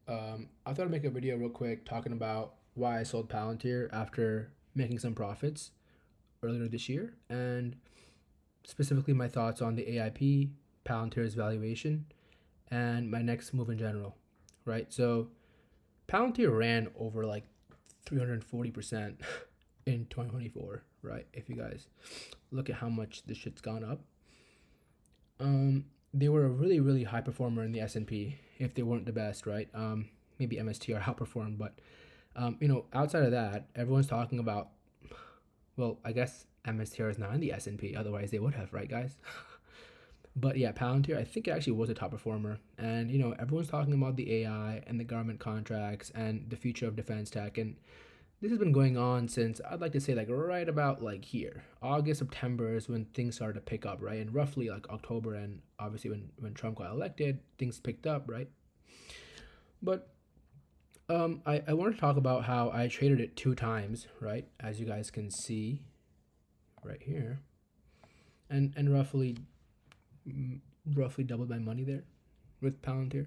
I thought I'd make a video real quick talking about why I sold Palantir after making some profits earlier this year, and specifically my thoughts on the AIP, Palantir's valuation, and my next move in general. Right, so Palantir ran over like 340% in 2024. Right, if you guys look at how much this shit's gone up, they were a really high performer in the S&P if they weren't the best, right? Maybe MSTR outperformed, but outside of that, everyone's talking about. Well, I guess MSTR is not in the S&P, otherwise they would have, right, guys? But yeah, Palantir, I think it actually was a top performer, and everyone's talking about the AI and the government contracts and the future of defense tech, and this has been going on since I'd like to say like right about like here. August, September is when things started to pick up, right? And roughly like October and obviously when Trump got elected, things picked up, right? But I want to talk about how I traded it 2 times, right? As you guys can see right here. And roughly doubled my money there with Palantir.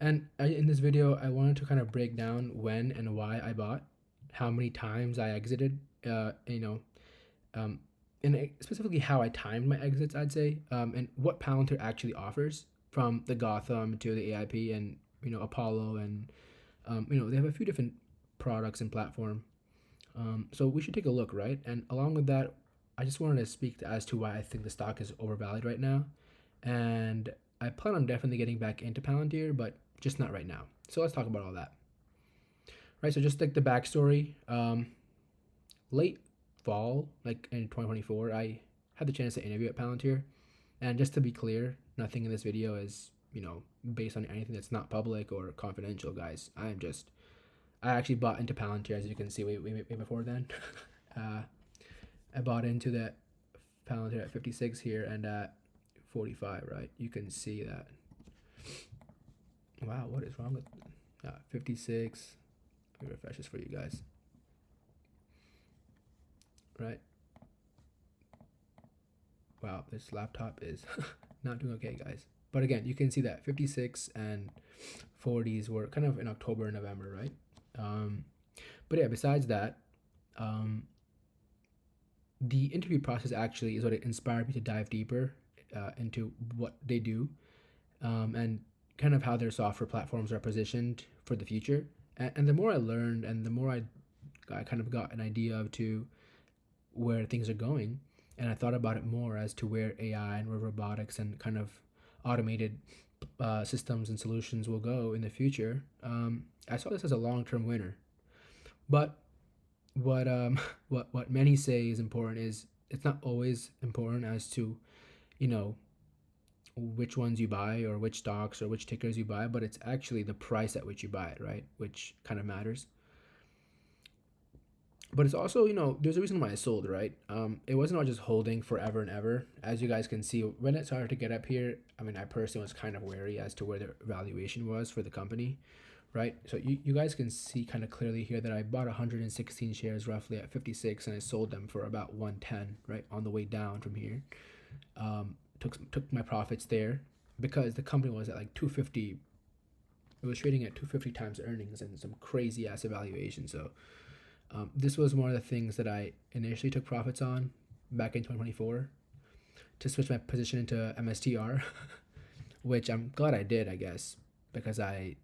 And in this video, I wanted to kind of break down when and why I bought, how many times I exited, um, and specifically how I timed my exits, I'd say, and what Palantir actually offers from the Gotham to the AIP and Apollo, and they have a few different products and platform. So we should take a look, right? And along with that, I just wanted to speak as to why I think the stock is overvalued right now, and I plan on definitely getting back into Palantir, but just not right now. So let's talk about all that. Right, so just like the backstory, late fall, like in 2024, I had the chance to interview at Palantir. And just to be clear, nothing in this video is, based on anything that's not public or confidential, guys. I actually bought into Palantir, as you can see, way before then. I bought into that Palantir at 56 here and at 45, right? You can see that. Wow, what is wrong with 56? Let me refresh this for you guys. Right. Wow, this laptop is not doing okay, guys. But again, you can see that 56 and 40s were kind of in October and November, right? But yeah, besides that, the interview process actually is what it inspired me to dive deeper into what they do, and kind of how their software platforms are positioned for the future. And the more I learned and the more I kind of got an idea of to where things are going, and I thought about it more as to where AI and where robotics and kind of automated systems and solutions will go in the future. I saw this as a long-term winner. But what what many say is important is it's not always important as to you know which ones you buy or which stocks or which tickers you buy, but it's actually the price at which you buy it, right? Which kind of matters. But it's also, there's a reason why I sold, right? It wasn't about just holding forever and ever. As you guys can see, when it started to get up here, I mean, I personally was kind of wary as to where the valuation was for the company, right? So you guys can see kind of clearly here that I bought 116 shares roughly at 56, and I sold them for about 110, right, on the way down from here. Took my profits there because the company was at like 250. It was trading at 250 times earnings and some crazy ass evaluation. So this was one of the things that I initially took profits on back in 2024 to switch my position into MSTR, which I'm glad I did, I guess, because I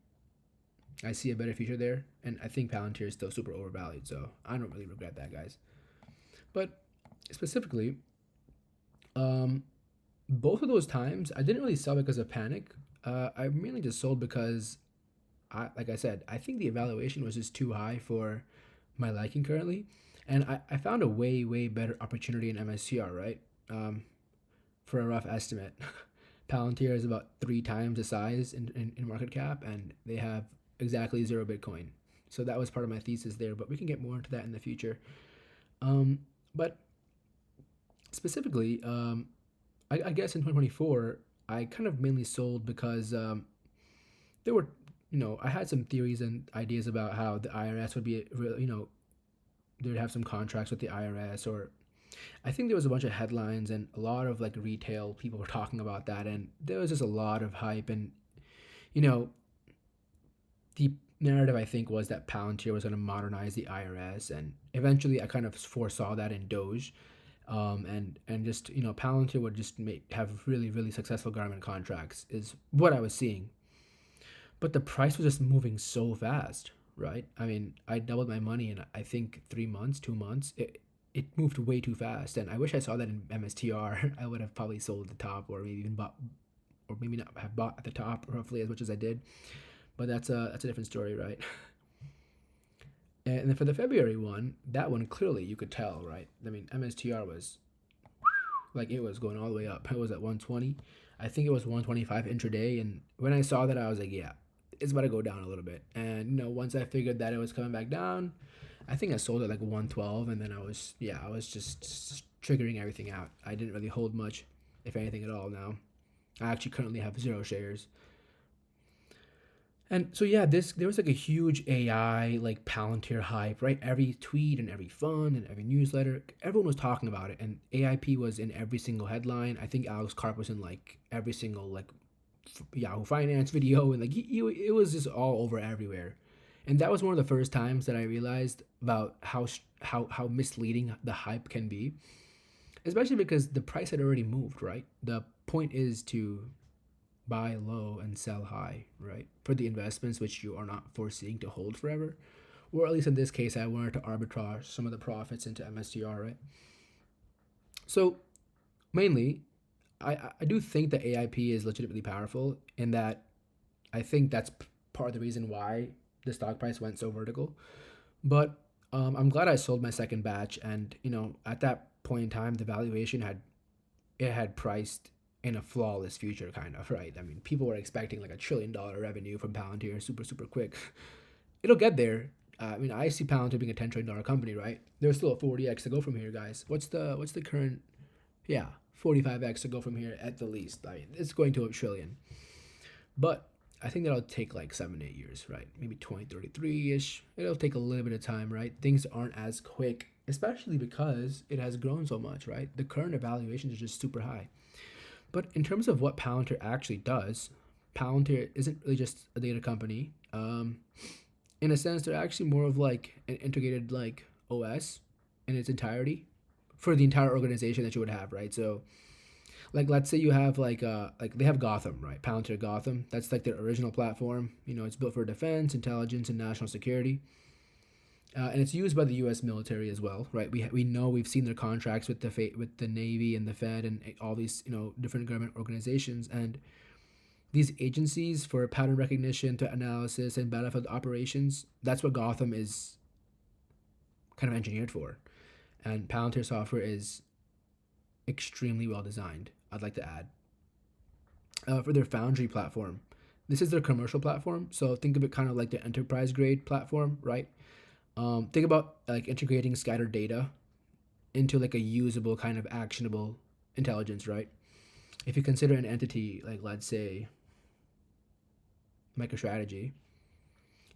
see a better future there, and I think Palantir is still super overvalued, so I don't really regret that, guys. But specifically, both of those times, I didn't really sell because of panic. I mainly just sold because, like I said, I think the evaluation was just too high for my liking currently, and I found a way better opportunity in MSCR, right? For a rough estimate, Palantir is about 3 times the size in market cap, and they have exactly 0 Bitcoin. So that was part of my thesis there, but we can get more into that in the future. But specifically, I guess in 2024, I kind of mainly sold because there were, I had some theories and ideas about how the IRS would be, they'd have some contracts with the IRS, or I think there was a bunch of headlines and a lot of like retail people were talking about that, and there was just a lot of hype, and you know, the narrative I think was that Palantir was going to modernize the IRS, and eventually I kind of foresaw that in Doge, and just Palantir would just have really successful government contracts is what I was seeing, but the price was just moving so fast, right? I mean, I doubled my money in I think 3 months, 2 months. It moved way too fast, and I wish I saw that in MSTR. I would have probably sold the top, or maybe even bought, or maybe not have bought at the top roughly as much as I did. But that's a different story, right? And then for the February one, that one clearly you could tell, right? I mean, MSTR was like it was going all the way up. It was at 120. I think it was 125 intraday, and when I saw that, I was like, yeah, it's about to go down a little bit. And once I figured that it was coming back down, I think I sold it like 112, and then I was just triggering everything out. I didn't really hold much, if anything at all. Now, I actually currently have 0 shares. And so yeah, there was like a huge AI like Palantir hype, right? Every tweet and every fund and every newsletter, everyone was talking about it, and AIP was in every single headline. I think Alex Karp was in like every single like Yahoo Finance video, and like it was just all over everywhere. And that was one of the first times that I realized about how misleading the hype can be, especially because the price had already moved, right? The point is to buy low and sell high, right? For the investments which you are not foreseeing to hold forever. Or at least in this case, I wanted to arbitrage some of the profits into MSTR, right? So mainly, I do think that AIP is legitimately powerful in that I think that's part of the reason why the stock price went so vertical. But I'm glad I sold my second batch, and at that point in time, the valuation had priced in a flawless future, kind of, right? I mean, people were expecting like $1 trillion revenue from Palantir super quick. It'll get there. I mean, I see Palantir being a $10 trillion company, right? There's still a 40x to go from here, guys. What's the current? Yeah, 45x to go from here at the least. I mean, it's going to a trillion, but I think that'll take like 7 8 years, right? Maybe 2033 ish. It'll take a little bit of time, right? Things aren't as quick, especially because it has grown so much, right? The current evaluations are just super high. But in terms of what Palantir actually does, Palantir isn't really just a data company. In a sense, they're actually more of like an integrated like OS in its entirety for the entire organization that you would have, right? So, like, let's say you have like they have Gotham, right? Palantir Gotham. That's like their original platform. It's built for defense, intelligence, and national security. And it's used by the U.S. military as well, right? We know we've seen their contracts with the Navy and the Fed and all these different government organizations, and these agencies for pattern recognition, threat analysis, and battlefield operations. That's what Gotham is kind of engineered for, and Palantir software is extremely well designed. I'd like to add for their Foundry platform. This is their commercial platform, so think of it kind of like the enterprise grade platform, right? Think about like integrating scattered data into like a usable kind of actionable intelligence, right? If you consider an entity like, let's say, MicroStrategy,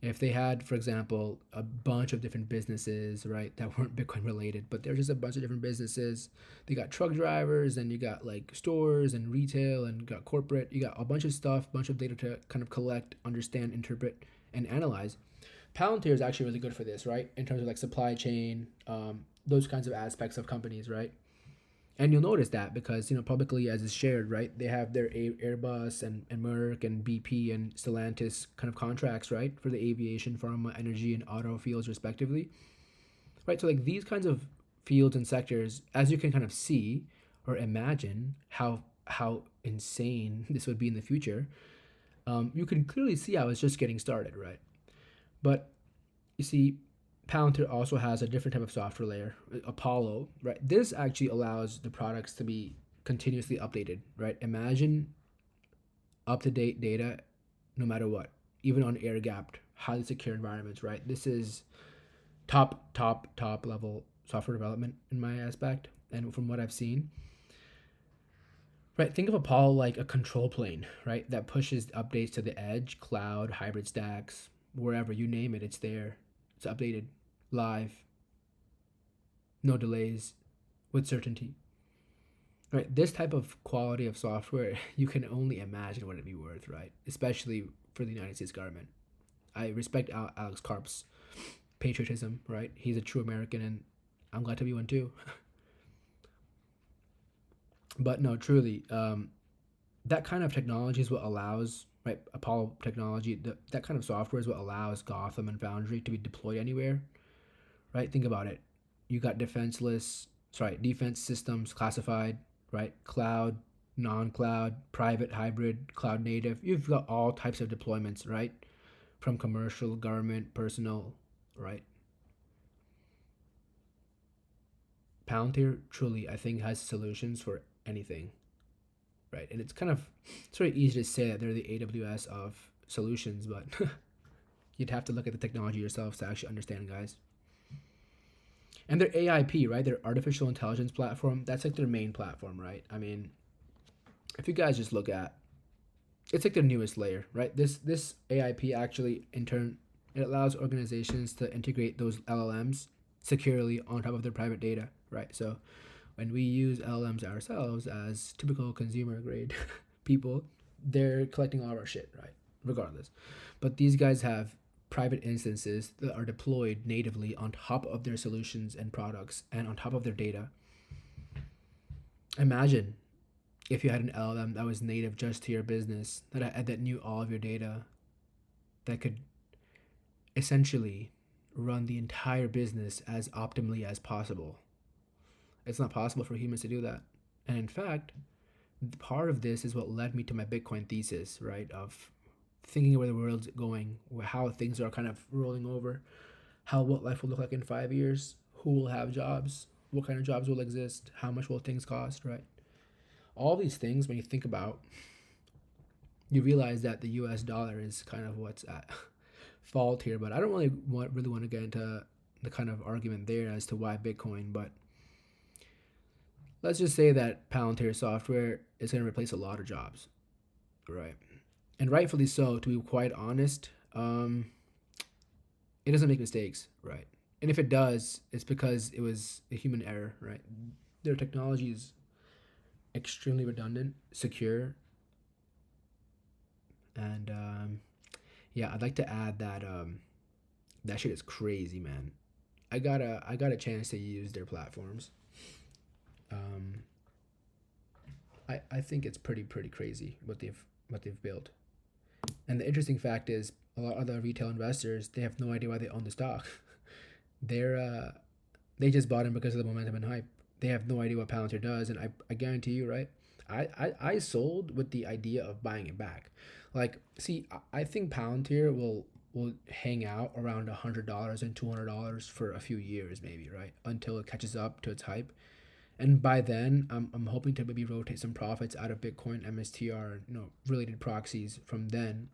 if they had, for example, a bunch of different businesses, right, that weren't Bitcoin related, but they're just a bunch of different businesses. They got truck drivers, and you got like stores and retail, and you got corporate. You got a bunch of stuff, bunch of data to kind of collect, understand, interpret, and analyze. Palantir is actually really good for this, right? In terms of like supply chain, those kinds of aspects of companies, right? And you'll notice that because publicly as is shared, right? They have their Airbus and Merck and BP and Stellantis kind of contracts, right, for the aviation, pharma, energy, and auto fields respectively, right? So like these kinds of fields and sectors, as you can kind of see or imagine how insane this would be in the future, you can clearly see how it's just getting started, right? But you see, Palantir also has a different type of software layer, Apollo, right? This actually allows the products to be continuously updated, right? Imagine up-to-date data no matter what, even on air-gapped, highly secure environments, right? This is top level software development in my aspect, and from what I've seen. Right, think of Apollo like a control plane, right? That pushes updates to the edge, cloud, hybrid stacks, wherever you name it, it's there. It's updated, live, no delays, with certainty. Right, this type of quality of software, you can only imagine what it'd be worth, right? Especially for the United States government. I respect Alex Karp's patriotism, right? He's a true American, and I'm glad to be one too. But no, truly, that kind of technology is what allows, right? Apollo technology, that kind of software is what allows Gotham and Foundry to be deployed anywhere, right? Think about it. You got defense systems classified, right? Cloud, non-cloud, private, hybrid, cloud native. You've got all types of deployments, right? From commercial, government, personal, right? Palantir truly, I think, has solutions for anything, right? And it's very easy to say that they're the AWS of solutions, but you'd have to look at the technology yourself to actually understand, guys. And their AIP, right? Their artificial intelligence platform, that's like their main platform, right? I mean, if you guys just look at, it's like their newest layer, right? This AIP actually, in turn, it allows organizations to integrate those LLMs securely on top of their private data, right? So when we use LLMs ourselves as typical consumer grade people, they're collecting all of our shit, right? Regardless. But these guys have private instances that are deployed natively on top of their solutions and products and on top of their data. Imagine if you had an LLM that was native just to your business, that knew all of your data, that could essentially run the entire business as optimally as possible. It's not possible for humans to do that. And in fact, part of this is what led me to my Bitcoin thesis, right? Of thinking where the world's going, how things are kind of rolling over, what life will look like in 5 years, who will have jobs, what kind of jobs will exist, how much will things cost, right? All these things, when you think about, you realize that the US dollar is kind of what's at fault here. But I don't really want to get into the kind of argument there as to why Bitcoin. But let's just say that Palantir software is going to replace a lot of jobs, right? And rightfully so, to be quite honest. It doesn't make mistakes, right? And if it does, it's because it was a human error, right? Their technology is extremely redundant, secure, and yeah, I'd like to add that that shit is crazy, man. I got a chance to use their platforms. Um, I think it's pretty crazy what they've built. And the interesting fact is, a lot of the retail investors, they have no idea why they own the stock. They just bought in because of the momentum and hype. They have no idea what Palantir does, and I guarantee you, right? I sold with the idea of buying it back. Like, see, I think Palantir will hang out around $100 and $200 for a few years, maybe, right, until it catches up to its hype. And by then, I'm hoping to maybe rotate some profits out of Bitcoin, MSTR, related proxies from then,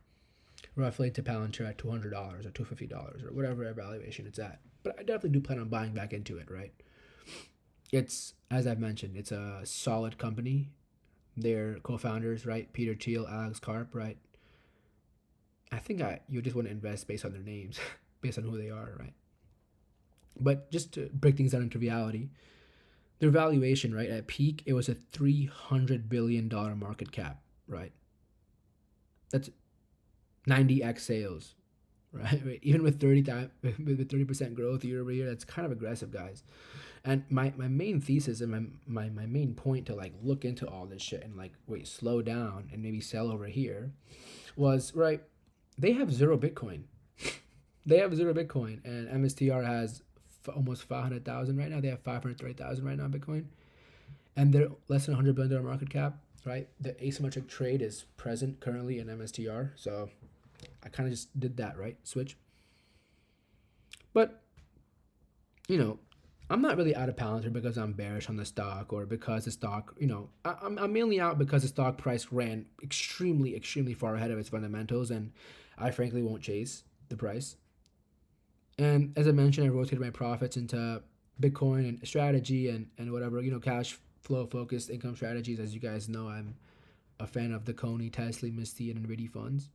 roughly to Palantir at $200 or $250 or whatever evaluation it's at. But I definitely do plan on buying back into it, right? It's, as I've mentioned, it's a solid company. Their co-founders, right? Peter Thiel, Alex Karp, right? I think you just want to invest based on their names, based on who they are, right? But just to break things down into reality, their valuation, right, at peak, it was a $300 billion market cap, right? That's 90x sales, right? Even with 30% growth year over year, that's kind of aggressive, guys. And my main thesis and my main point to like look into all this shit and like, wait, slow down and maybe sell over here was, right, they have zero Bitcoin. They have zero Bitcoin, and MSTR has almost 500,000 right now. They have 530,000 right now Bitcoin, and they're less than $100 billion market cap, right? The asymmetric trade is present currently in MSTR, so I kind of just did that, right? Switch. But, I'm not really out of Palantir because I'm bearish on the stock or because the stock, I'm mainly out because the stock price ran extremely far ahead of its fundamentals, and I frankly won't chase the price. And as I mentioned, I rotated my profits into Bitcoin and strategy and whatever, cash flow focused income strategies. As you guys know, I'm a fan of the Coney, Tesla, Misty, and Nvidia funds.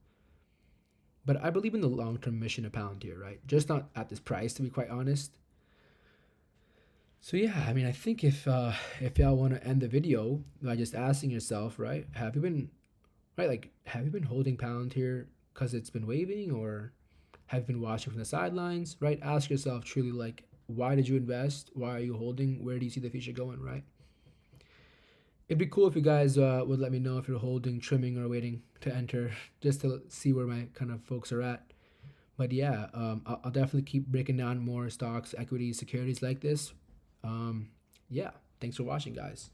But I believe in the long-term mission of Palantir, right? Just not at this price, to be quite honest. So yeah, I mean, I think if y'all want to end the video by just asking yourself, right, have you been holding Palantir because it's been waving, or Have you been watching from the sidelines, right? Ask yourself truly, like, why did you invest? Why are you holding? Where do you see the future going, right? It'd be cool if you guys would let me know if you're holding, trimming, or waiting to enter, just to see where my kind of folks are at. But yeah, I'll definitely keep breaking down more stocks, equities, securities like this. Yeah, thanks for watching, guys.